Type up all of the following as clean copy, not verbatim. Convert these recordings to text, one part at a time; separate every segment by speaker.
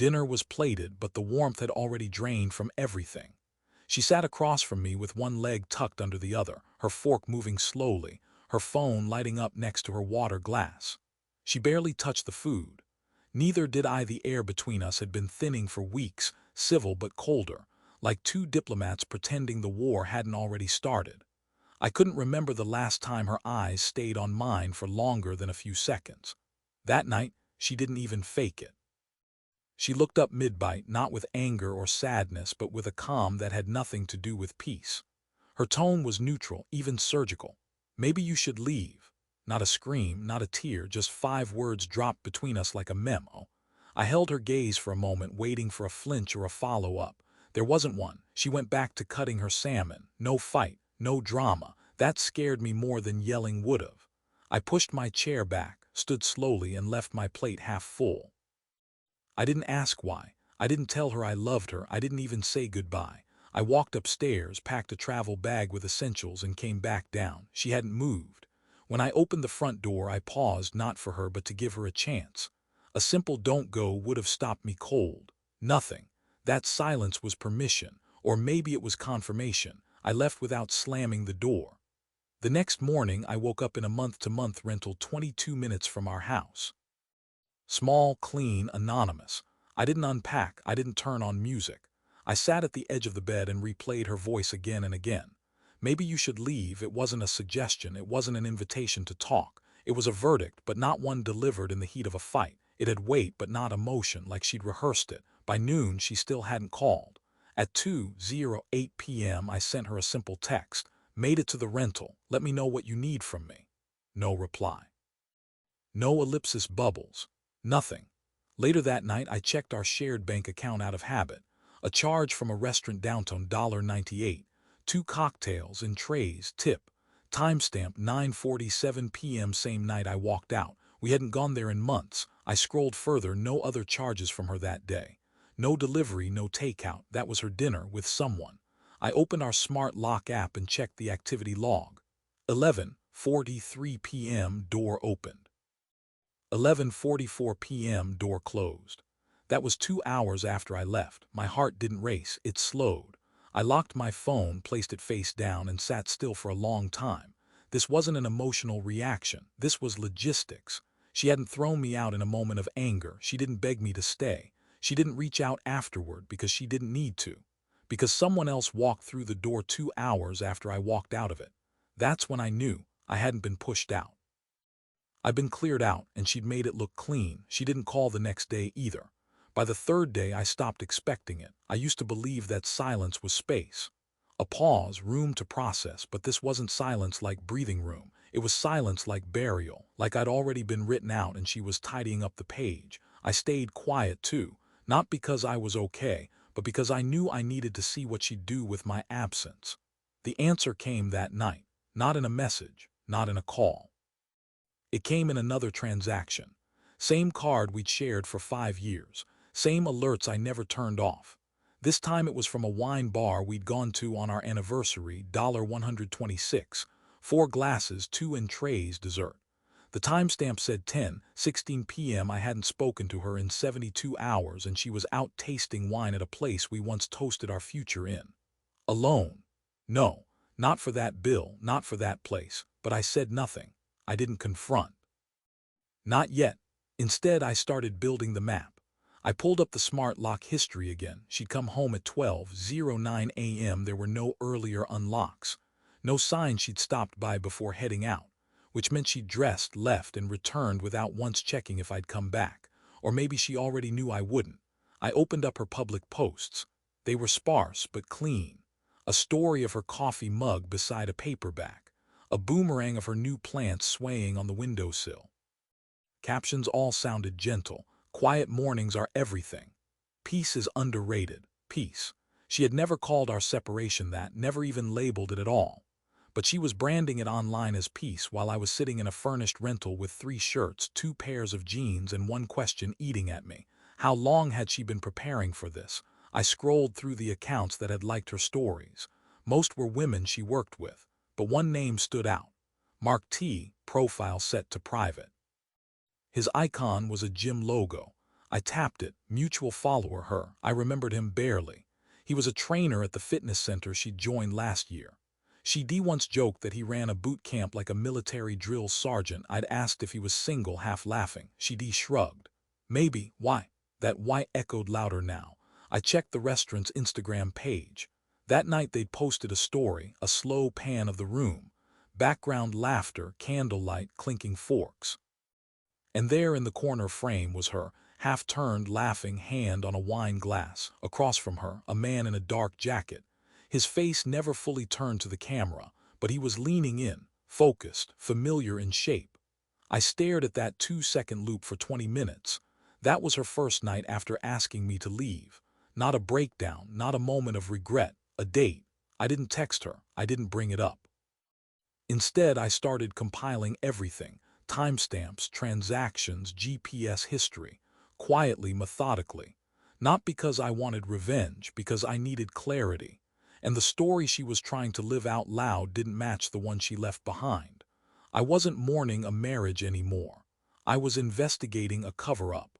Speaker 1: Dinner was plated, but the warmth had already drained from everything. She sat across from me with one leg tucked under the other, her fork moving slowly, her phone lighting up next to her water glass. She barely touched the food. Neither did I. The air between us had been thinning for weeks, civil but colder, like two diplomats pretending the war hadn't already started. I couldn't remember the last time her eyes stayed on mine for longer than a few seconds. That night, she didn't even fake it. She looked up mid-bite, not with anger or sadness, but with a calm that had nothing to do with peace. Her tone was neutral, even surgical. Maybe you should leave. Not a scream, not a tear, just 5 words dropped between us like a memo. I held her gaze for a moment, waiting for a flinch or a follow-up. There wasn't one. She went back to cutting her salmon. No fight, no drama. That scared me more than yelling would've. I pushed my chair back, stood slowly, and left my plate half full. I didn't ask why. I didn't tell her I loved her. I didn't even say goodbye. I walked upstairs, packed a travel bag with essentials, and came back down. She hadn't moved. When I opened the front door, I paused, not for her but to give her a chance. A simple "don't go" would have stopped me cold. Nothing. That silence was permission, or maybe it was confirmation. I left without slamming the door. The next morning, I woke up in a month-to-month rental 22 minutes from our house. Small, clean, anonymous. I didn't unpack, I didn't turn on music. I sat at the edge of the bed and replayed her voice again and again. Maybe you should leave. It wasn't a suggestion, it wasn't an invitation to talk. It was a verdict, but not one delivered in the heat of a fight. It had weight, but not emotion, like she'd rehearsed it. By noon, she still hadn't called. At 2:08 p.m., I sent her a simple text. Made it to the rental. Let me know what you need from me. No reply. No ellipsis bubbles. Nothing. Later that night, I checked our shared bank account out of habit. A charge from a restaurant downtown, $1.98. 2 cocktails in trays, tip. Timestamp 9:47 p.m. Same night I walked out. We hadn't gone there in months. I scrolled further. No other charges from her that day. No delivery, no takeout. That was her dinner with someone. I opened our smart lock app and checked the activity log. 11:43 p.m. Door opened. 11:44 p.m. Door closed. That was 2 hours after I left. My heart didn't race, it slowed. I locked my phone, placed it face down, and sat still for a long time. This wasn't an emotional reaction. This was logistics. She hadn't thrown me out in a moment of anger. She didn't beg me to stay. She didn't reach out afterward because she didn't need to. Because someone else walked through the door 2 hours after I walked out of it. That's when I knew I hadn't been pushed out. I'd been cleared out, and she'd made it look clean. She didn't call the next day either. By the 3rd day, I stopped expecting it. I used to believe that silence was space. A pause, room to process, but this wasn't silence like breathing room. It was silence like burial, like I'd already been written out and she was tidying up the page. I stayed quiet too, not because I was okay, but because I knew I needed to see what she'd do with my absence. The answer came that night, not in a message, not in a call. It came in another transaction. Same card we'd shared for 5 years. Same alerts I never turned off. This time it was from a wine bar we'd gone to on our anniversary, $126. 4 glasses, 2 in trays, dessert. The timestamp said 10:16 p.m. I hadn't spoken to her in 72 hours, and she was out tasting wine at a place we once toasted our future in. Alone. No, not for that bill, not for that place, but I said nothing. I didn't confront. Not yet. Instead, I started building the map. I pulled up the smart lock history again. She'd come home at 12:09 a.m. There were no earlier unlocks. No sign she'd stopped by before heading out, which meant she'd dressed, left, and returned without once checking if I'd come back. Or maybe she already knew I wouldn't. I opened up her public posts. They were sparse but clean. A story of her coffee mug beside a paperback. A boomerang of her new plants swaying on the windowsill. Captions all sounded gentle. Quiet mornings are everything. Peace is underrated. Peace. She had never called our separation that, never even labeled it at all. But she was branding it online as peace while I was sitting in a furnished rental with 3 shirts, 2 pairs of jeans, and one question eating at me. How long had she been preparing for this? I scrolled through the accounts that had liked her stories. Most were women she worked with, but one name stood out. Mark T, profile set to private. His icon was a gym logo. I tapped it. Mutual follower her. I remembered him barely. He was a trainer at the fitness center she'd joined last year. She once joked that he ran a boot camp like a military drill sergeant. I'd asked if he was single, half laughing. She shrugged. Maybe. Why? That why echoed louder now. I checked the restaurant's Instagram page. That night they'd posted a story, a slow pan of the room. Background laughter, candlelight, clinking forks. And there in the corner frame was her, half-turned, laughing, hand on a wine glass. Across from her, a man in a dark jacket. His face never fully turned to the camera, but he was leaning in, focused, familiar in shape. I stared at that 2-second loop for 20 minutes. That was her first night after asking me to leave. Not a breakdown, not a moment of regret, a date. I didn't text her, I didn't bring it up. Instead, I started compiling everything. Timestamps, transactions, GPS history, quietly, methodically. Not because I wanted revenge, because I needed clarity. And the story she was trying to live out loud didn't match the one she left behind. I wasn't mourning a marriage anymore. I was investigating a cover-up.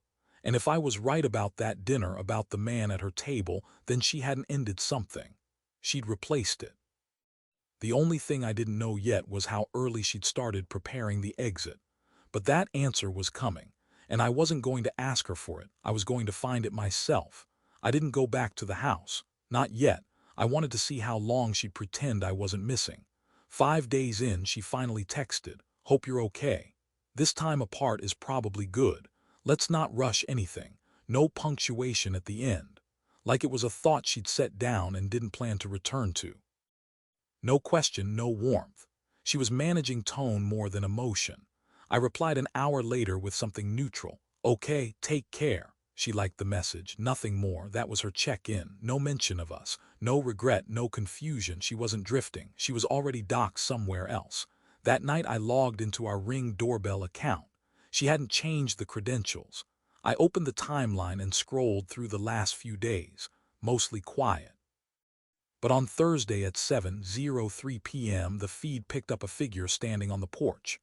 Speaker 1: And if I was right about that dinner, about the man at her table, then she hadn't ended something. She'd replaced it. The only thing I didn't know yet was how early she'd started preparing the exit. But that answer was coming, and I wasn't going to ask her for it. I was going to find it myself. I didn't go back to the house. Not yet. I wanted to see how long she'd pretend I wasn't missing. 5 days in, she finally texted, "Hope you're okay. This time apart is probably good. Let's not rush anything." No punctuation at the end. Like it was a thought she'd set down and didn't plan to return to. No question, no warmth. She was managing tone more than emotion. I replied an hour later with something neutral. "Okay, take care." She liked the message, nothing more. That was her check-in. No mention of us. No regret, no confusion. She wasn't drifting. She was already docked somewhere else. That night I logged into our Ring doorbell account. She hadn't changed the credentials. I opened the timeline and scrolled through the last few days. Mostly quiet. But on Thursday at 7:03 p.m. the feed picked up a figure standing on the porch.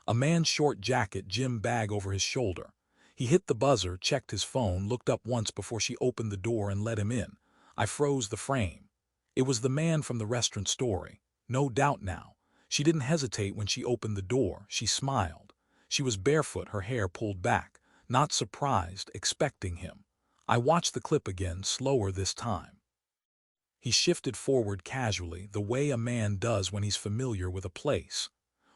Speaker 1: A man's short jacket, gym bag over his shoulder. He hit the buzzer, checked his phone, looked up once before she opened the door and let him in. I froze the frame. It was the man from the restaurant story. No doubt now. She didn't hesitate when she opened the door. She smiled. She was barefoot, her hair pulled back. Not surprised, expecting him. I watched the clip again, slower this time. He shifted forward casually, the way a man does when he's familiar with a place.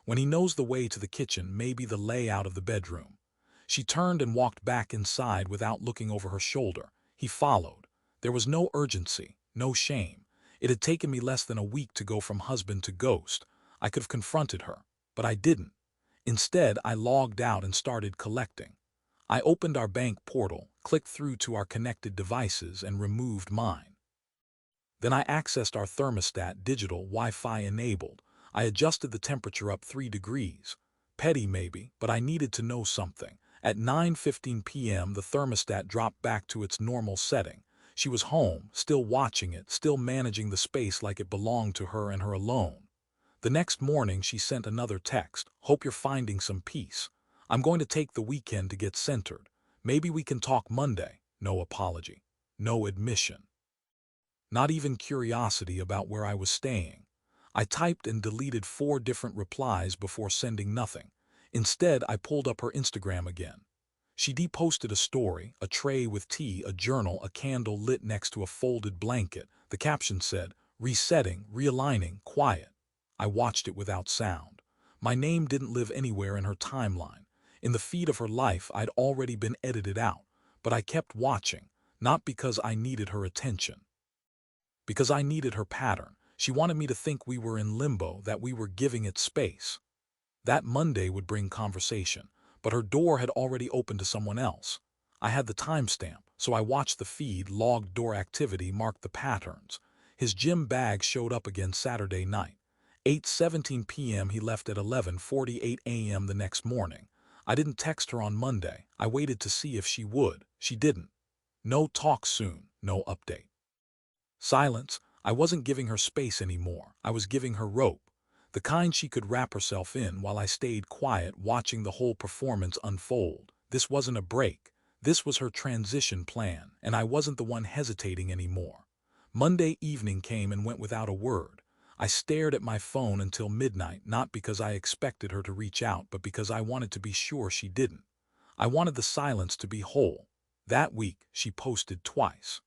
Speaker 1: When he knows the way to the kitchen, maybe the layout of the bedroom. She turned and walked back inside without looking over her shoulder. He followed. There was no urgency, no shame. It had taken me less than a week to go from husband to ghost. I could have confronted her, but I didn't. Instead, I logged out and started collecting. I opened our bank portal, clicked through to our connected devices, and removed mine. Then I accessed our thermostat, digital, Wi-Fi enabled. I adjusted the temperature up 3 degrees. Petty maybe, but I needed to know something. At 9:15 p.m. the thermostat dropped back to its normal setting. She was home, still watching it, still managing the space like it belonged to her and her alone. The next morning she sent another text. "Hope you're finding some peace. I'm going to take the weekend to get centered. Maybe we can talk Monday." No apology. No admission. Not even curiosity about where I was staying. I typed and deleted 4 different replies before sending nothing. Instead, I pulled up her Instagram again. She posted a story, a tray with tea, a journal, a candle lit next to a folded blanket. The caption said, "Resetting, realigning, quiet." I watched it without sound. My name didn't live anywhere in her timeline. In the feed of her life, I'd already been edited out. But I kept watching, not because I needed her attention. Because I needed her pattern. She wanted me to think we were in limbo, that we were giving it space. That Monday would bring conversation, but her door had already opened to someone else. I had the timestamp, so I watched the feed, logged door activity, marked the patterns. His gym bag showed up again Saturday night. 8:17 p.m. he left at 11:48 a.m. the next morning. I didn't text her on Monday. I waited to see if she would. She didn't. No talk soon, no update. Silence. I wasn't giving her space anymore. I was giving her rope. The kind she could wrap herself in while I stayed quiet, watching the whole performance unfold. This wasn't a break. This was her transition plan, and I wasn't the one hesitating anymore. Monday evening came and went without a word. I stared at my phone until midnight, not because I expected her to reach out, but because I wanted to be sure she didn't. I wanted the silence to be whole. That week, she posted twice.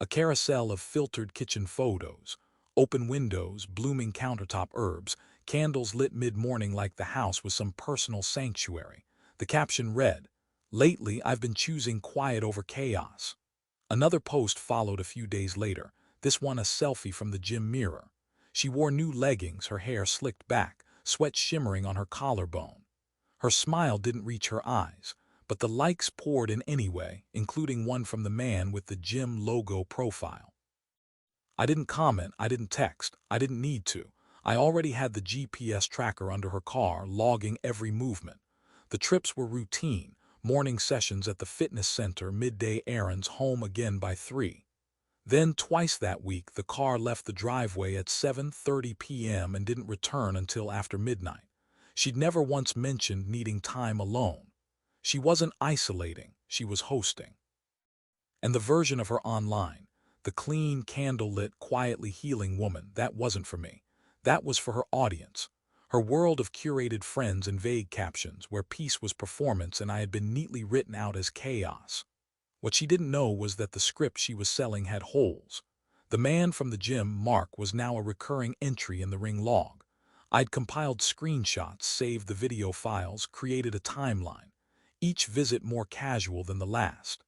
Speaker 1: A carousel of filtered kitchen photos, open windows, blooming countertop herbs, candles lit mid-morning like the house was some personal sanctuary. The caption read, "Lately, I've been choosing quiet over chaos." Another post followed a few days later, this one a selfie from the gym mirror. She wore new leggings, her hair slicked back, sweat shimmering on her collarbone. Her smile didn't reach her eyes, but the likes poured in anyway, including one from the man with the gym logo profile. I didn't comment, I didn't text, I didn't need to. I already had the GPS tracker under her car, logging every movement. The trips were routine, morning sessions at the fitness center, midday errands, home again by 3. Then twice that week, the car left the driveway at 7:30 p.m. and didn't return until after midnight. She'd never once mentioned needing time alone. She wasn't isolating, she was hosting. And the version of her online, the clean, candlelit, quietly healing woman, that wasn't for me. That was for her audience. Her world of curated friends and vague captions, where peace was performance and I had been neatly written out as chaos. What she didn't know was that the script she was selling had holes. The man from the gym, Mark, was now a recurring entry in the ring log. I'd compiled screenshots, saved the video files, created a timeline, each visit more casual than the last.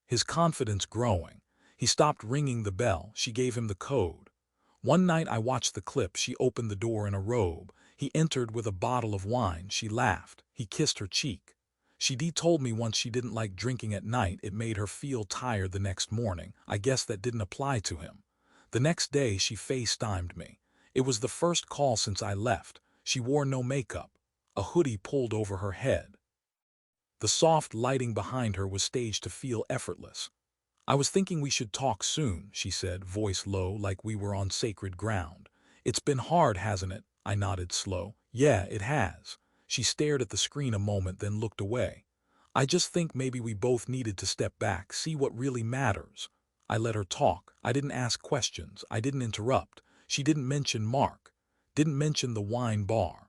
Speaker 1: His confidence growing. He stopped ringing the bell, she gave him the code. One night I watched the clip, she opened the door in a robe. He entered with a bottle of wine, she laughed. He kissed her cheek. She told me once she didn't like drinking at night, it made her feel tired the next morning. I guess that didn't apply to him. The next day she FaceTimed me. It was the first call since I left. She wore no makeup, a hoodie pulled over her head. The soft lighting behind her was staged to feel effortless. "I was thinking we should talk soon," she said, voice low like we were on sacred ground. "It's been hard, hasn't it?" I nodded slow. "Yeah, it has." She stared at the screen a moment, then looked away. "I just think maybe we both needed to step back, see what really matters." I let her talk. I didn't ask questions. I didn't interrupt. She didn't mention Mark. Didn't mention the wine bar.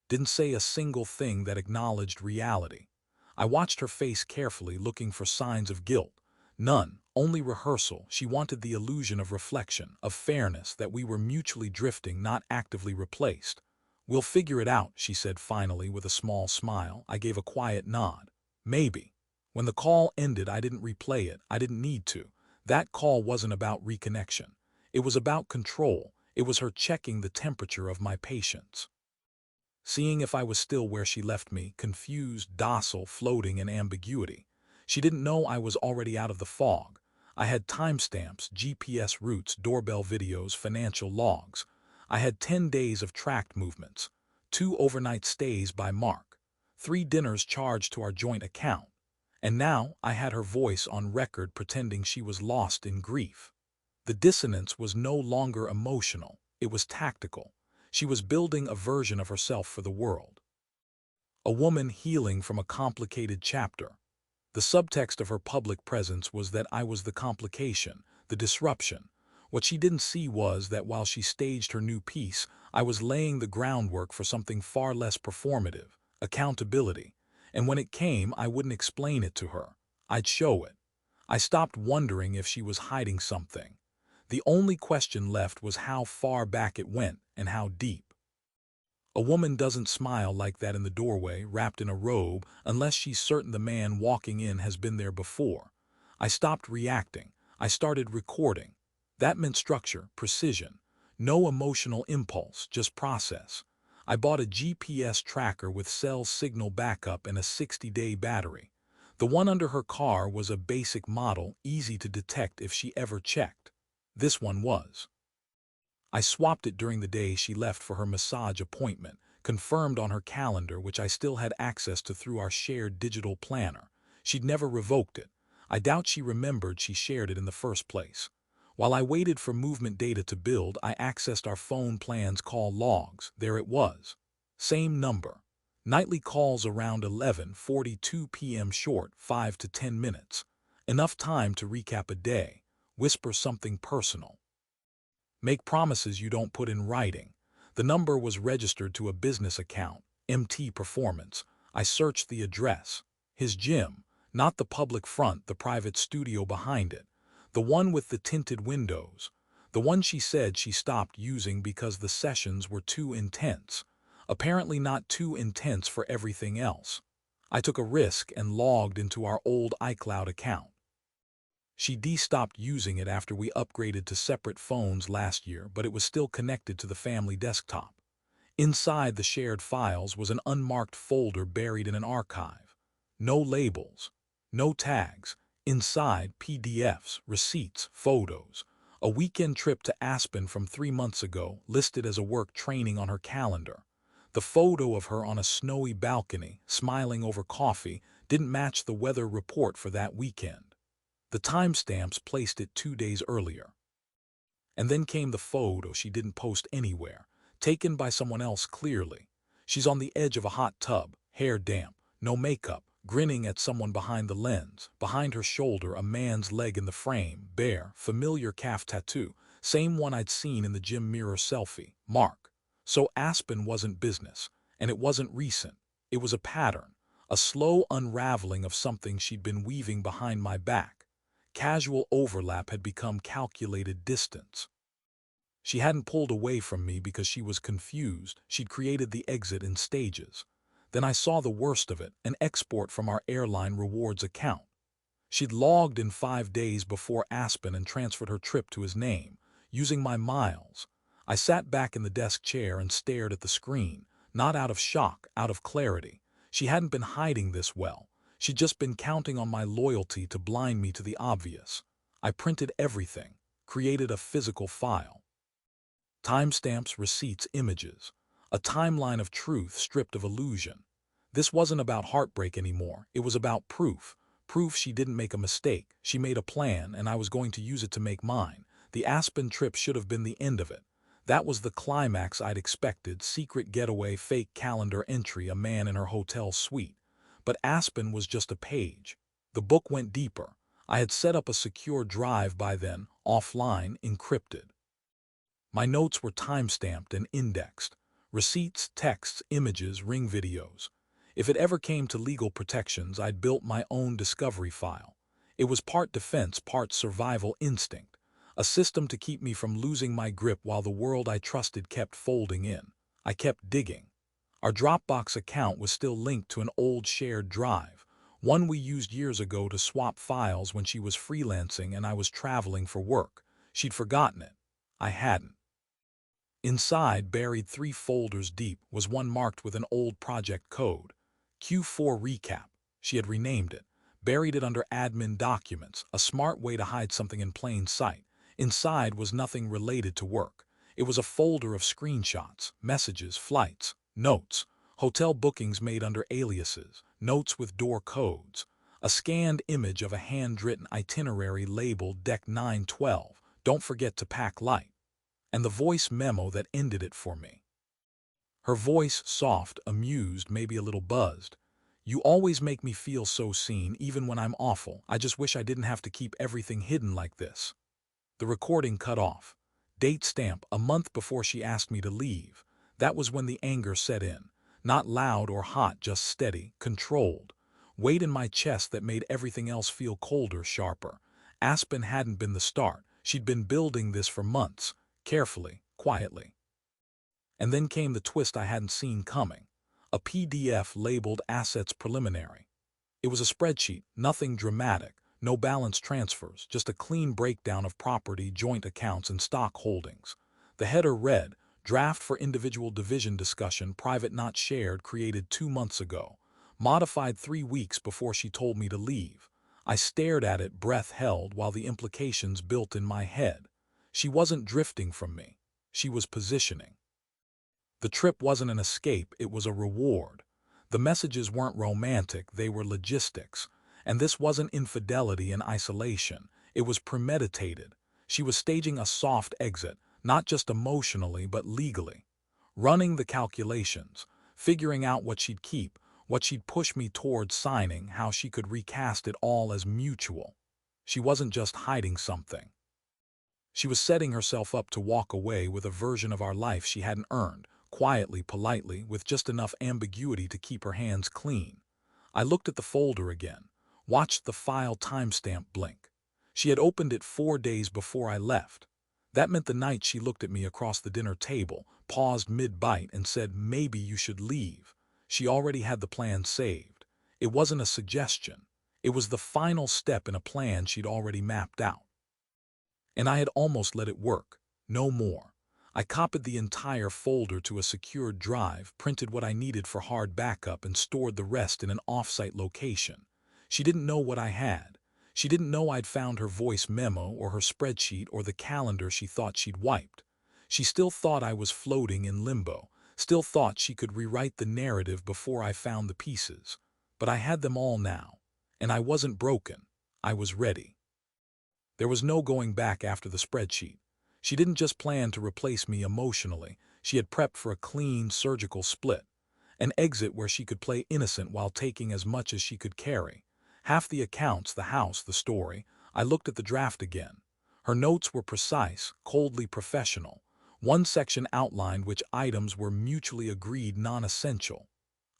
Speaker 1: Didn't say a single thing that acknowledged reality. I watched her face carefully, looking for signs of guilt. None, only rehearsal. She wanted the illusion of reflection, of fairness, that we were mutually drifting, not actively replaced. "We'll figure it out," she said finally with a small smile. I gave a quiet nod. "Maybe." When the call ended, I didn't replay it. I didn't need to. That call wasn't about reconnection. It was about control. It was her checking the temperature of my patience, seeing if I was still where she left me, confused, docile, floating in ambiguity. She didn't know I was already out of the fog. I had timestamps, GPS routes, doorbell videos, financial logs. I had 10 days of tracked movements, 2 overnight stays by Mark, 3 dinners charged to our joint account. And now I had her voice on record pretending she was lost in grief. The dissonance was no longer emotional, it was tactical. She was building a version of herself for the world. A woman healing from a complicated chapter. The subtext of her public presence was that I was the complication, the disruption. What she didn't see was that while she staged her new piece, I was laying the groundwork for something far less performative, accountability. And when it came, I wouldn't explain it to her. I'd show it. I stopped wondering if she was hiding something. The only question left was how far back it went and how deep. A woman doesn't smile like that in the doorway, wrapped in a robe, unless she's certain the man walking in has been there before. I stopped reacting. I started recording. That meant structure, precision. No emotional impulse, just process. I bought a GPS tracker with cell signal backup and a 60-day battery. The one under her car was a basic model, easy to detect if she ever checked. This one was. I swapped it during the day she left for her massage appointment, confirmed on her calendar, which I still had access to through our shared digital planner. She'd never revoked it. I doubt she remembered she shared it in the first place. While I waited for movement data to build, I accessed our phone plan's call logs. There it was. Same number. Nightly calls around 11:42 p.m. short, 5 to 10 minutes. Enough time to recap a day, whisper something personal. Make promises you don't put in writing. The number was registered to a business account, MT Performance. I searched the address. His gym, not the public front, the private studio behind it. The one with the tinted windows. The one she said she stopped using because the sessions were too intense. Apparently not too intense for everything else. I took a risk and logged into our old iCloud account. She stopped using it after we upgraded to separate phones last year, but it was still connected to the family desktop. Inside the shared files was an unmarked folder buried in an archive. No labels, no tags. Inside, PDFs, receipts, photos. A weekend trip to Aspen from 3 months ago, listed as a work training on her calendar. The photo of her on a snowy balcony, smiling over coffee, didn't match the weather report for that weekend. The timestamps placed it 2 days earlier. And then came the photo she didn't post anywhere, taken by someone else clearly. She's on the edge of a hot tub, hair damp, no makeup, grinning at someone behind the lens. Behind her shoulder, a man's leg in the frame, bare, familiar calf tattoo, same one I'd seen in the gym mirror selfie. Mark. So Aspen wasn't business, and it wasn't recent. It was a pattern, a slow unraveling of something she'd been weaving behind my back. Casual overlap had become calculated distance. She hadn't pulled away from me because she was confused. She'd created the exit in stages. Then I saw the worst of it, an export from our airline rewards account. She'd logged in 5 days before Aspen and transferred her trip to his name, using my miles. I sat back in the desk chair and stared at the screen, not out of shock, out of clarity. She hadn't been hiding this well. She'd just been counting on my loyalty to blind me to the obvious. I printed everything, created a physical file. Timestamps, receipts, images. A timeline of truth stripped of illusion. This wasn't about heartbreak anymore. It was about proof. Proof she didn't make a mistake. She made a plan, and I was going to use it to make mine. The Aspen trip should have been the end of it. That was the climax I'd expected. Secret getaway, fake calendar entry, a man in her hotel suite. But Aspen was just a page. The book went deeper. I had set up a secure drive by then, offline, encrypted. My notes were timestamped and indexed. Receipts, texts, images, ring videos. If it ever came to legal protections, I'd built my own discovery file. It was part defense, part survival instinct. A system to keep me from losing my grip while the world I trusted kept folding in. I kept digging. Our Dropbox account was still linked to an old shared drive, one we used years ago to swap files when she was freelancing and I was traveling for work. She'd forgotten it. I hadn't. Inside, buried 3 folders deep, was one marked with an old project code. Q4 Recap. She had renamed it. Buried it under admin documents, a smart way to hide something in plain sight. Inside was nothing related to work. It was a folder of screenshots, messages, flights, notes, hotel bookings made under aliases, notes with door codes, a scanned image of a handwritten itinerary labeled Deck 912, don't forget to pack light, and the voice memo that ended it for me. Her voice, soft, amused, maybe a little buzzed. You always make me feel so seen, even when I'm awful. I just wish I didn't have to keep everything hidden like this. The recording cut off. Date stamp, a month before she asked me to leave. That was when the anger set in. Not loud or hot, just steady, controlled. Weight in my chest that made everything else feel colder, sharper. Aspen hadn't been the start. She'd been building this for months, carefully, quietly. And then came the twist I hadn't seen coming. A PDF labeled Assets Preliminary. It was a spreadsheet, nothing dramatic, no balance transfers, just a clean breakdown of property, joint accounts, and stock holdings. The header read, Draft for individual division discussion, private not shared, created 2 months ago. Modified 3 weeks before she told me to leave. I stared at it, breath held, while the implications built in my head. She wasn't drifting from me. She was positioning. The trip wasn't an escape, it was a reward. The messages weren't romantic, they were logistics. And this wasn't infidelity in isolation, it was premeditated. She was staging a soft exit, not just emotionally but legally. Running the calculations, figuring out what she'd keep, what she'd push me towards signing, how she could recast it all as mutual. She wasn't just hiding something. She was setting herself up to walk away with a version of our life she hadn't earned, quietly, politely, with just enough ambiguity to keep her hands clean. I looked at the folder again, watched the file timestamp blink. She had opened it 4 days before I left. That meant the night she looked at me across the dinner table, paused mid-bite, and said, "Maybe you should leave." She already had the plan saved. It wasn't a suggestion. It was the final step in a plan she'd already mapped out. And I had almost let it work. No more. I copied the entire folder to a secured drive, printed what I needed for hard backup, and stored the rest in an off-site location. She didn't know what I had. She didn't know I'd found her voice memo or her spreadsheet or the calendar she thought she'd wiped. She still thought I was floating in limbo, still thought she could rewrite the narrative before I found the pieces. But I had them all now, and I wasn't broken. I was ready. There was no going back after the spreadsheet. She didn't just plan to replace me emotionally, she had prepped for a clean, surgical split. An exit where she could play innocent while taking as much as she could carry. Half the accounts, the house, the story. I looked at the draft again. Her notes were precise, coldly professional. One section outlined which items were mutually agreed non-essential.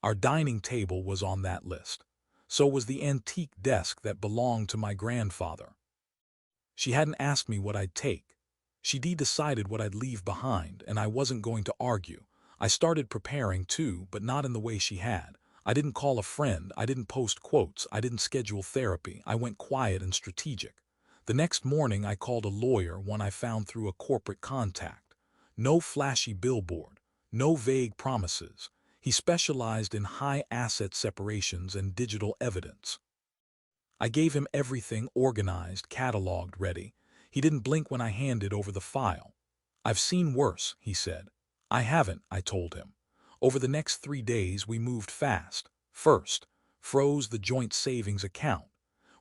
Speaker 1: Our dining table was on that list. So was the antique desk that belonged to my grandfather. She hadn't asked me what I'd take. She'd decided what I'd leave behind, and I wasn't going to argue. I started preparing too, but not in the way she had. I didn't call a friend, I didn't post quotes, I didn't schedule therapy, I went quiet and strategic. The next morning I called a lawyer, one I found through a corporate contact. No flashy billboard, no vague promises. He specialized in high asset separations and digital evidence. I gave him everything organized, cataloged, ready. He didn't blink when I handed over the file. "I've seen worse," he said. "I haven't," I told him. Over the next 3 days we moved fast. First, froze the joint savings account.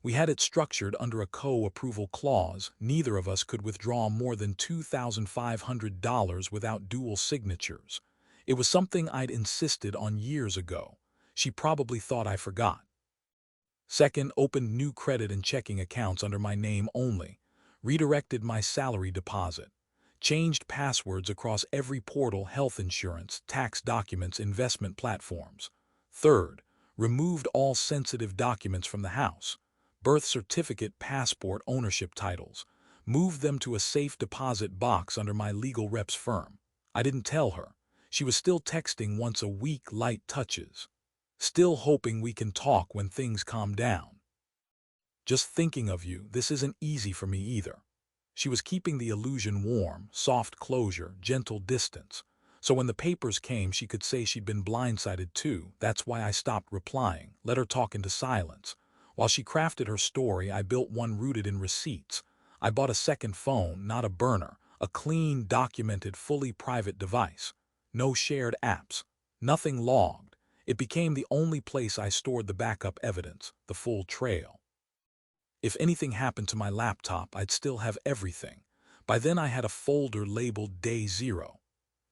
Speaker 1: We had it structured under a co-approval clause. Neither of us could withdraw more than $2,500 without dual signatures. It was something I'd insisted on years ago. She probably thought I forgot. Second, opened new credit and checking accounts under my name only. Redirected my salary deposit. Changed passwords across every portal, health insurance, tax documents, investment platforms. Third, removed all sensitive documents from the house. Birth certificate, passport, ownership titles. Moved them to a safe deposit box under my legal rep's firm. I didn't tell her. She was still texting once a week, light touches. Still hoping we can talk when things calm down. "Just thinking of you, this isn't easy for me either." She was keeping the illusion warm, soft closure, gentle distance. So when the papers came, she could say she'd been blindsided too. That's why I stopped replying, let her talk into silence. While she crafted her story, I built one rooted in receipts. I bought a second phone, not a burner, a clean, documented, fully private device. No shared apps, nothing logged. It became the only place I stored the backup evidence, the full trail. If anything happened to my laptop, I'd still have everything. By then I had a folder labeled Day Zero.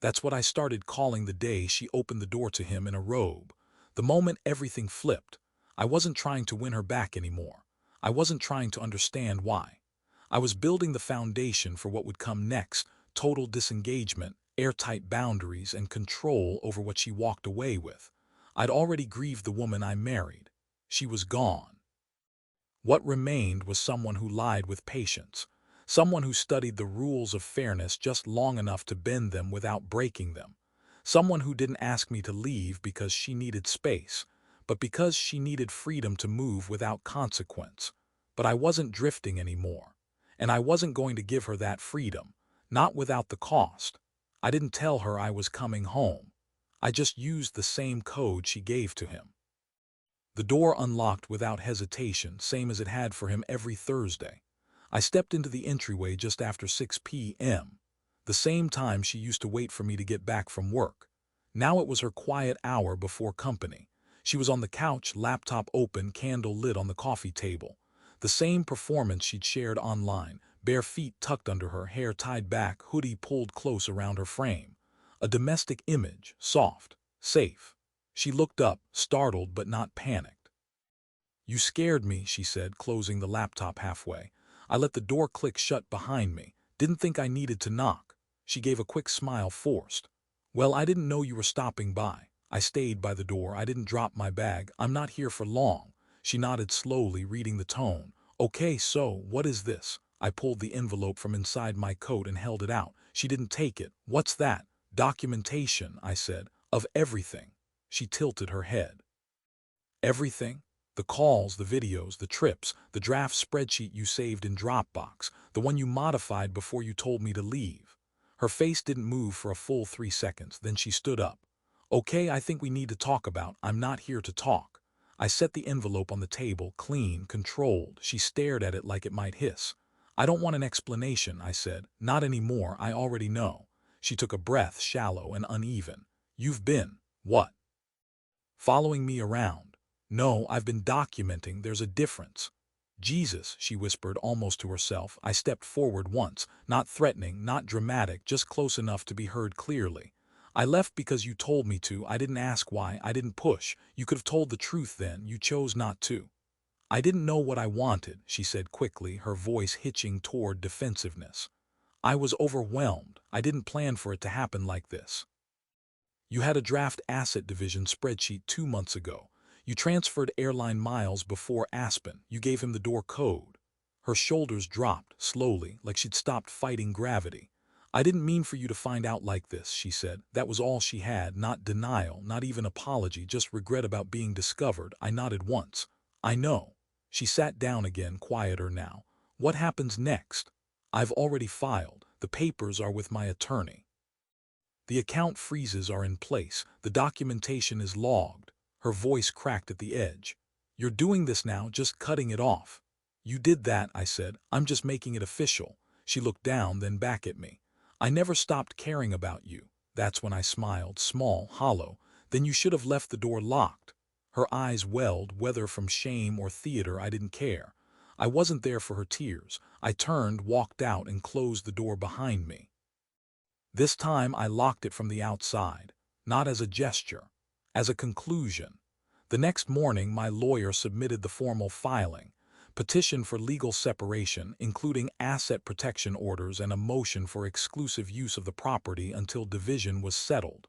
Speaker 1: That's what I started calling the day she opened the door to him in a robe. The moment everything flipped. I wasn't trying to win her back anymore. I wasn't trying to understand why. I was building the foundation for what would come next: total disengagement, airtight boundaries, and control over what she walked away with. I'd already grieved the woman I married. She was gone. What remained was someone who lied with patience, someone who studied the rules of fairness just long enough to bend them without breaking them, someone who didn't ask me to leave because she needed space, but because she needed freedom to move without consequence. But I wasn't drifting anymore, and I wasn't going to give her that freedom, not without the cost. I didn't tell her I was coming home. I just used the same code she gave to him. The door unlocked without hesitation, same as it had for him every Thursday. I stepped into the entryway just after 6 p.m., the same time she used to wait for me to get back from work. Now it was her quiet hour before company. She was on the couch, laptop open, candle lit on the coffee table. The same performance she'd shared online, bare feet tucked under her, hair tied back, hoodie pulled close around her frame. A domestic image, soft, Safe. She looked up, startled but not panicked. You scared me, she said, closing the laptop halfway. I let the door click shut behind me. Didn't think I needed to knock. She gave a quick smile, forced. Well, I didn't know you were stopping by. I stayed by the door. I didn't drop my bag. I'm not here for long. She nodded slowly, reading the tone. Okay, so, what is this? I pulled the envelope from inside my coat and held it out. She didn't take it. What's that? Documentation, I said. Of everything. She tilted her head. Everything? The calls, the videos, the trips, the draft spreadsheet you saved in Dropbox, the one you modified before you told me to leave. Her face didn't move for a full 3 seconds, then she stood up. Okay, I think we need to talk about. I'm not here to talk. I set the envelope on the table, clean, controlled. She stared at it like it might hiss. I don't want an explanation, I said. Not anymore, I already know. She took a breath, shallow and uneven. You've been, what? Following me around. No, I've been documenting. There's a difference. Jesus, she whispered almost to herself. I stepped forward once, not threatening, not dramatic, just close enough to be heard clearly. I left because you told me to. I didn't ask why. I didn't push. You could have told the truth then. You chose not to. I didn't know what I wanted, she said quickly, her voice hitching toward defensiveness. I was overwhelmed. I didn't plan for it to happen like this. You had a draft asset division spreadsheet 2 months ago. You transferred airline miles before Aspen. You gave him the door code. Her shoulders dropped, slowly, like she'd stopped fighting gravity. I didn't mean for you to find out like this, she said. That was all she had, not denial, not even apology, just regret about being discovered. I nodded once. I know. She sat down again, quieter now. What happens next? I've already filed. The papers are with my attorney. The account freezes are in place. The documentation is logged. Her voice cracked at the edge. You're doing this now, just cutting it off. You did that, I said. I'm just making it official. She looked down, then back at me. I never stopped caring about you. That's when I smiled, small, hollow. Then you should have left the door locked. Her eyes welled, whether from shame or theater, I didn't care. I wasn't there for her tears. I turned, walked out, and closed the door behind me. This time I locked it from the outside, not as a gesture, as a conclusion. The next morning my lawyer submitted the formal filing, petition for legal separation, including asset protection orders and a motion for exclusive use of the property until division was settled.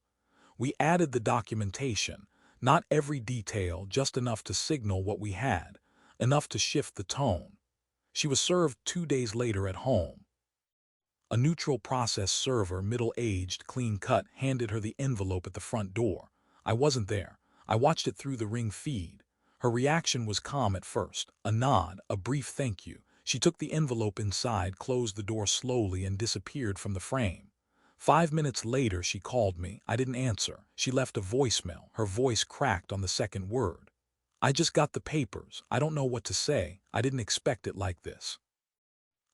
Speaker 1: We added the documentation, not every detail, just enough to signal what we had, enough to shift the tone. She was served 2 days later at home. A neutral process server, middle-aged, clean-cut, handed her the envelope at the front door. I wasn't there. I watched it through the Ring feed. Her reaction was calm at first. A nod, a brief thank you. She took the envelope inside, closed the door slowly, and disappeared from the frame. 5 minutes later she called me. I didn't answer. She left a voicemail. Her voice cracked on the second word. I just got the papers. I don't know what to say. I didn't expect it like this.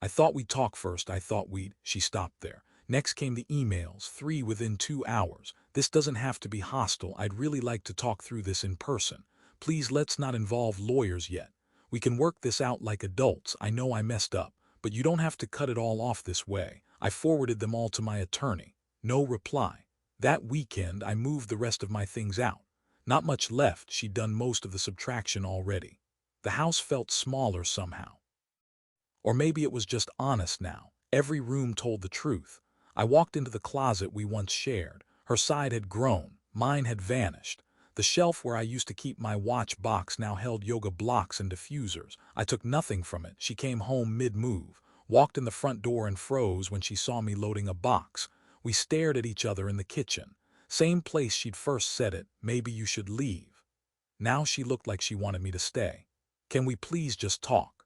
Speaker 1: I thought we'd talk first. I thought we'd. She stopped there. Next came the emails, 3 within 2 hours. This doesn't have to be hostile. I'd really like to talk through this in person. Please, let's not involve lawyers yet. We can work this out like adults. I know I messed up, but you don't have to cut it all off this way. I forwarded them all to my attorney. No reply. That weekend I moved the rest of my things out. Not much left. She'd done most of the subtraction already. The house felt smaller somehow. Or maybe it was just honest now. Every room told the truth. I walked into the closet we once shared. Her side had grown. Mine had vanished. The shelf where I used to keep my watch box now held yoga blocks and diffusers. I took nothing from it. She came home mid-move, walked in the front door and froze when she saw me loading a box. We stared at each other in the kitchen. Same place she'd first said it. Maybe you should leave. Now she looked like she wanted me to stay. Can we please just talk?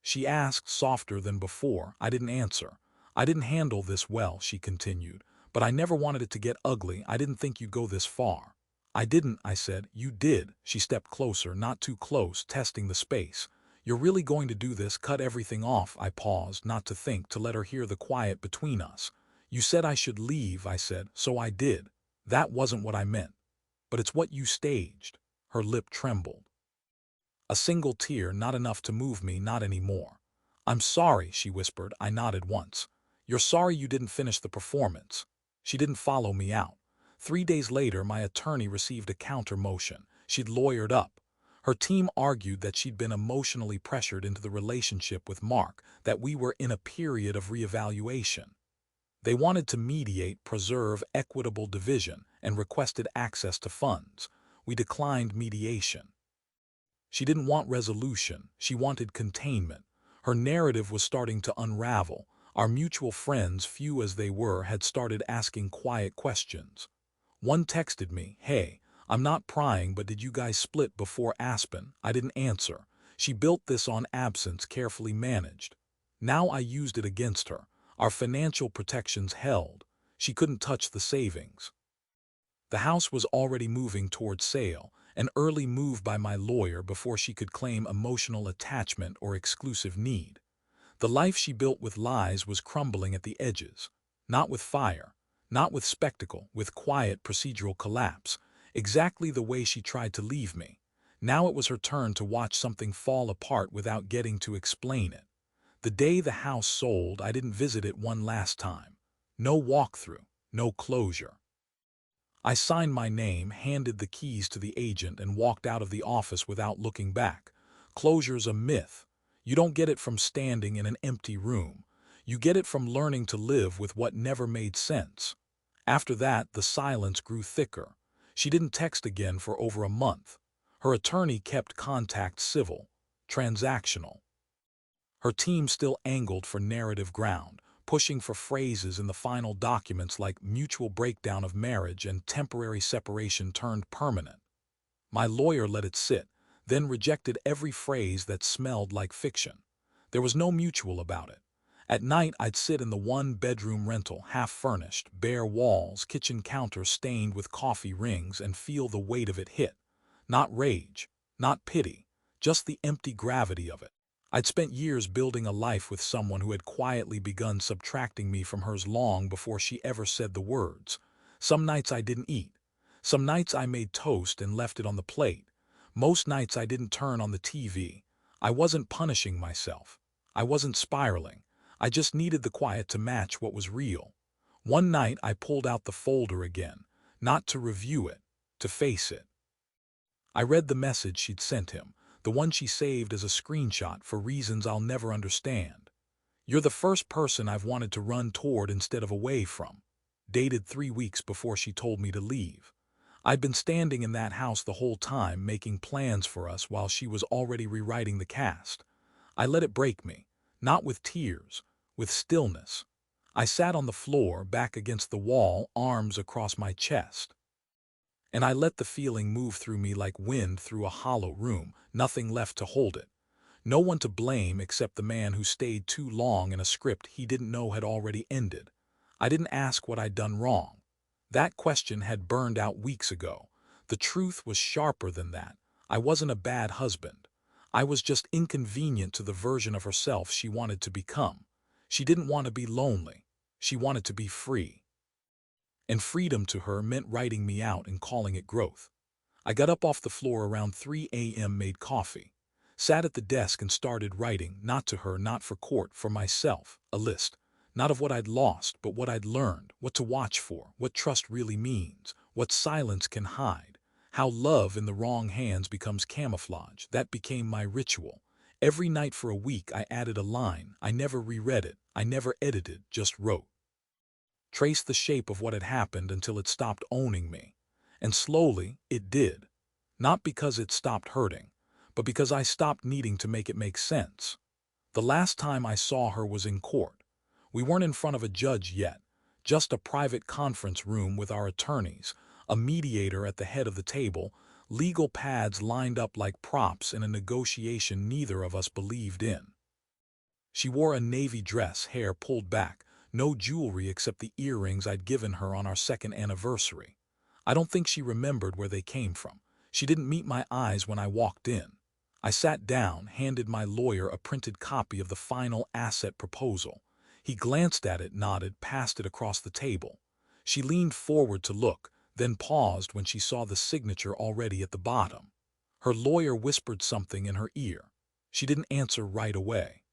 Speaker 1: She asked, softer than before. I didn't answer. I didn't handle this well, she continued. But I never wanted it to get ugly. I didn't think you'd go this far. I didn't, I said. You did. She stepped closer, not too close, testing the space. You're really going to do this? Cut everything off? I paused, not to think, to let her hear the quiet between us. You said I should leave, I said. So I did. That wasn't what I meant. But it's what you staged. Her lip trembled. A single tear, not enough to move me, not anymore. I'm sorry, she whispered. I nodded once. You're sorry you didn't finish the performance. She didn't follow me out. 3 days later, my attorney received a counter motion. She'd lawyered up. Her team argued that she'd been emotionally pressured into the relationship with Mark, that we were in a period of reevaluation. They wanted to mediate, preserve equitable division, and requested access to funds. We declined mediation. She didn't want resolution, she wanted containment. Her narrative was starting to unravel. Our mutual friends, few as they were, had started asking quiet questions. One texted me, "Hey, I'm not prying, but did you guys split before Aspen?" I didn't answer. She built this on absence, carefully managed. Now I used it against her. Our financial protections held. She couldn't touch the savings. The house was already moving toward sale, an early move by my lawyer before she could claim emotional attachment or exclusive need. The life she built with lies was crumbling at the edges. Not with fire, not with spectacle, with quiet procedural collapse, exactly the way she tried to leave me. Now it was her turn to watch something fall apart without getting to explain it. The day the house sold, I didn't visit it one last time. No walkthrough, no closure. I signed my name, handed the keys to the agent, and walked out of the office without looking back. Closure's a myth. You don't get it from standing in an empty room. You get it from learning to live with what never made sense. After that, the silence grew thicker. She didn't text again for over a month. Her attorney kept contact civil, transactional. Her team still angled for narrative ground, pushing for phrases in the final documents like mutual breakdown of marriage and temporary separation turned permanent. My lawyer let it sit, then rejected every phrase that smelled like fiction. There was no mutual about it. At night, I'd sit in the one-bedroom rental, half-furnished, bare walls, kitchen counter stained with coffee rings, and feel the weight of it hit. Not rage, not pity, just the empty gravity of it. I'd spent years building a life with someone who had quietly begun subtracting me from hers long before she ever said the words. Some nights I didn't eat. Some nights I made toast and left it on the plate. Most nights I didn't turn on the TV. I wasn't punishing myself. I wasn't spiraling. I just needed the quiet to match what was real. One night I pulled out the folder again, not to review it, to face it. I read the message she'd sent him, the one she saved as a screenshot for reasons I'll never understand. "You're the first person I've wanted to run toward instead of away from." Dated 3 weeks before she told me to leave. I'd been standing in that house the whole time, making plans for us while she was already rewriting the cast. I let it break me, not with tears, with stillness. I sat on the floor, back against the wall, arms across my chest. And I let the feeling move through me like wind through a hollow room, nothing left to hold it. No one to blame except the man who stayed too long in a script he didn't know had already ended. I didn't ask what I'd done wrong. That question had burned out weeks ago. The truth was sharper than that. I wasn't a bad husband. I was just inconvenient to the version of herself she wanted to become. She didn't want to be lonely. She wanted to be free. And freedom to her meant writing me out and calling it growth. I got up off the floor around 3 a.m., made coffee, sat at the desk and started writing, not to her, not for court, for myself, a list, not of what I'd lost, but what I'd learned, what to watch for, what trust really means, what silence can hide, how love in the wrong hands becomes camouflage. That became my ritual. Every night for a week I added a line. I never reread it, I never edited, just wrote. Traced the shape of what had happened until it stopped owning me. And slowly, it did. Not because it stopped hurting, but because I stopped needing to make it make sense. The last time I saw her was in court. We weren't in front of a judge yet, just a private conference room with our attorneys, a mediator at the head of the table, legal pads lined up like props in a negotiation neither of us believed in. She wore a navy dress, hair pulled back, no jewelry except the earrings I'd given her on our second anniversary. I don't think she remembered where they came from. She didn't meet my eyes when I walked in. I sat down, handed my lawyer a printed copy of the final asset proposal. He glanced at it, nodded, passed it across the table. She leaned forward to look, then paused when she saw the signature already at the bottom. Her lawyer whispered something in her ear. She didn't answer right away.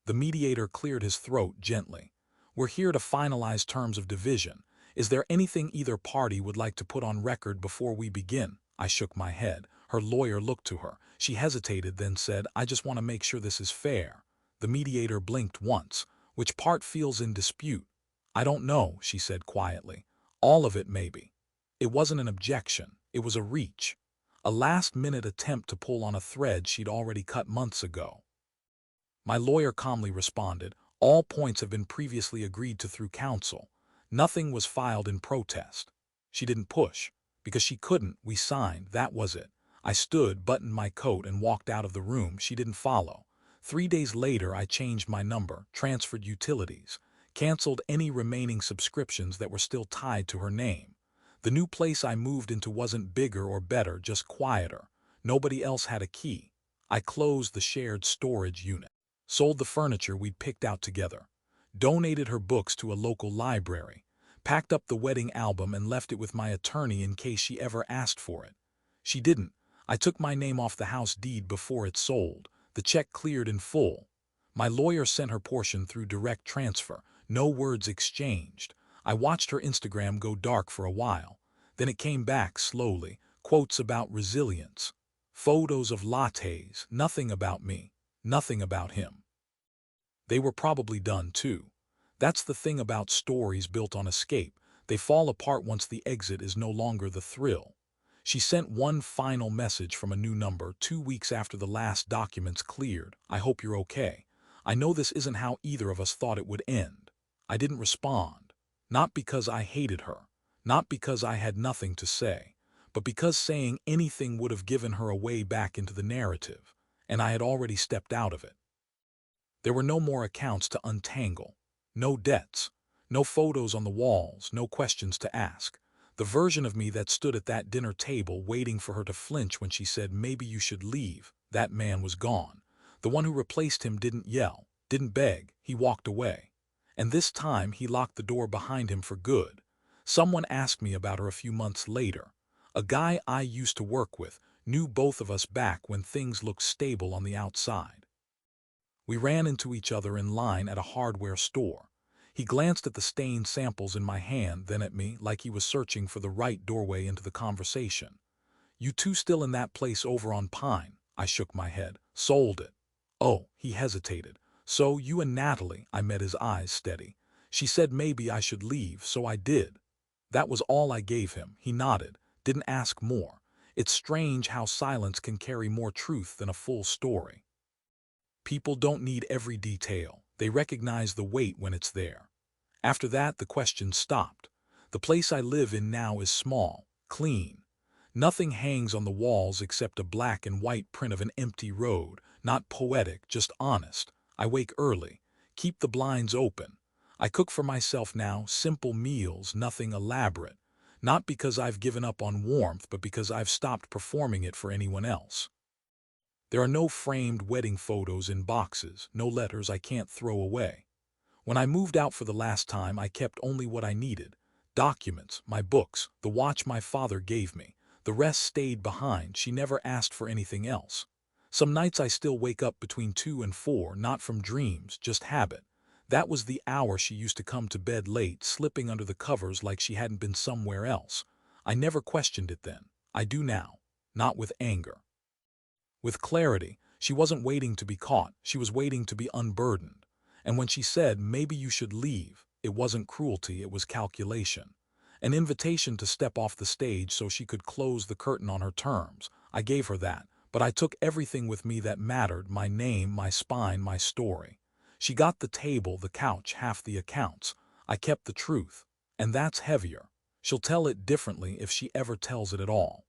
Speaker 1: The mediator cleared his throat gently. "We're here to finalize terms of division. Is there anything either party would like to put on record before we begin? I shook my head. Her lawyer looked to her. She hesitated, then said, I just want to make sure this is fair. The mediator blinked once. Which part feels in dispute? I don't know, she said quietly. All of it, maybe. It wasn't an objection. It was a reach. A last-minute attempt to pull on a thread she'd already cut months ago. My lawyer calmly responded, all points have been previously agreed to through counsel. Nothing was filed in protest. She didn't push. Because she couldn't, we signed, that was it. I stood, buttoned my coat, and walked out of the room. She didn't follow. 3 days later, I changed my number, transferred utilities, canceled any remaining subscriptions that were still tied to her name. The new place I moved into wasn't bigger or better, just quieter. Nobody else had a key. I closed the shared storage unit, sold the furniture we'd picked out together, donated her books to a local library, packed up the wedding album and left it with my attorney in case she ever asked for it. She didn't. I took my name off the house deed before it sold. The check cleared in full. My lawyer sent her portion through direct transfer. No words exchanged. I watched her Instagram go dark for a while. Then it came back slowly. Quotes about resilience. Photos of lattes. Nothing about me. Nothing about him. They were probably done too. That's the thing about stories built on escape. They fall apart once the exit is no longer the thrill. She sent one final message from a new number 2 weeks after the last documents cleared. I hope you're okay. I know this isn't how either of us thought it would end. I didn't respond. Not because I hated her. Not because I had nothing to say. But because saying anything would have given her a way back into the narrative. And I had already stepped out of it. There were no more accounts to untangle. No debts. No photos on the walls. No questions to ask. The version of me that stood at that dinner table waiting for her to flinch when she said, maybe you should leave, that man was gone. The one who replaced him didn't yell, didn't beg, he walked away. And this time he locked the door behind him for good. Someone asked me about her a few months later. A guy I used to work with knew both of us back when things looked stable on the outside. We ran into each other in line at a hardware store. He glanced at the stained samples in my hand, then at me, like he was searching for the right doorway into the conversation. You two still in that place over on Pine? I shook my head. Sold it. Oh, he hesitated. So you and Natalie? I met his eyes steady. She said maybe I should leave, so I did. That was all I gave him. He nodded. Didn't ask more. It's strange how silence can carry more truth than a full story. People don't need every detail. They recognize the weight when it's there. After that, the questions stopped. The place I live in now is small, clean. Nothing hangs on the walls except a black and white print of an empty road, not poetic, just honest. I wake early, keep the blinds open. I cook for myself now, simple meals, nothing elaborate. Not because I've given up on warmth, but because I've stopped performing it for anyone else. There are no framed wedding photos in boxes, no letters I can't throw away. When I moved out for the last time, I kept only what I needed. Documents, my books, the watch my father gave me. The rest stayed behind. She never asked for anything else. Some nights I still wake up between 2 and 4, not from dreams, just habit. That was the hour she used to come to bed late, slipping under the covers like she hadn't been somewhere else. I never questioned it then. I do now. Not with anger. With clarity. She wasn't waiting to be caught. She was waiting to be unburdened. And when she said, maybe you should leave, it wasn't cruelty, it was calculation. An invitation to step off the stage so she could close the curtain on her terms. I gave her that, but I took everything with me that mattered, my name, my spine, my story. She got the table, the couch, half the accounts. I kept the truth. And that's heavier. She'll tell it differently if she ever tells it at all.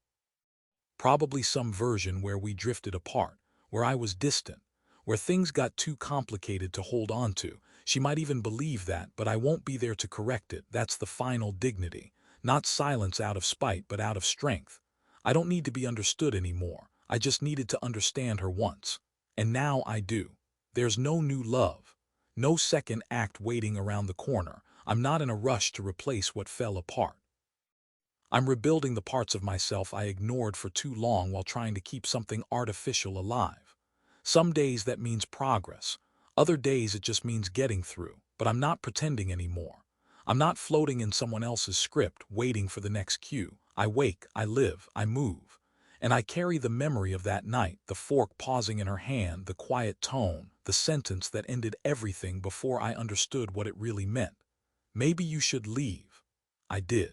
Speaker 1: Probably some version where we drifted apart, where I was distant, where things got too complicated to hold on to. She might even believe that, but I won't be there to correct it. That's the final dignity. Not silence out of spite, but out of strength. I don't need to be understood anymore. I just needed to understand her once. And now I do. There's no new love. No second act waiting around the corner. I'm not in a rush to replace what fell apart. I'm rebuilding the parts of myself I ignored for too long while trying to keep something artificial alive. Some days that means progress. Other days it just means getting through. But I'm not pretending anymore. I'm not floating in someone else's script, waiting for the next cue. I wake, I live, I move. And I carry the memory of that night, the fork pausing in her hand, the quiet tone, the sentence that ended everything before I understood what it really meant. Maybe you should leave. I did.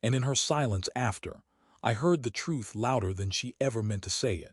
Speaker 1: And in her silence after, I heard the truth louder than she ever meant to say it.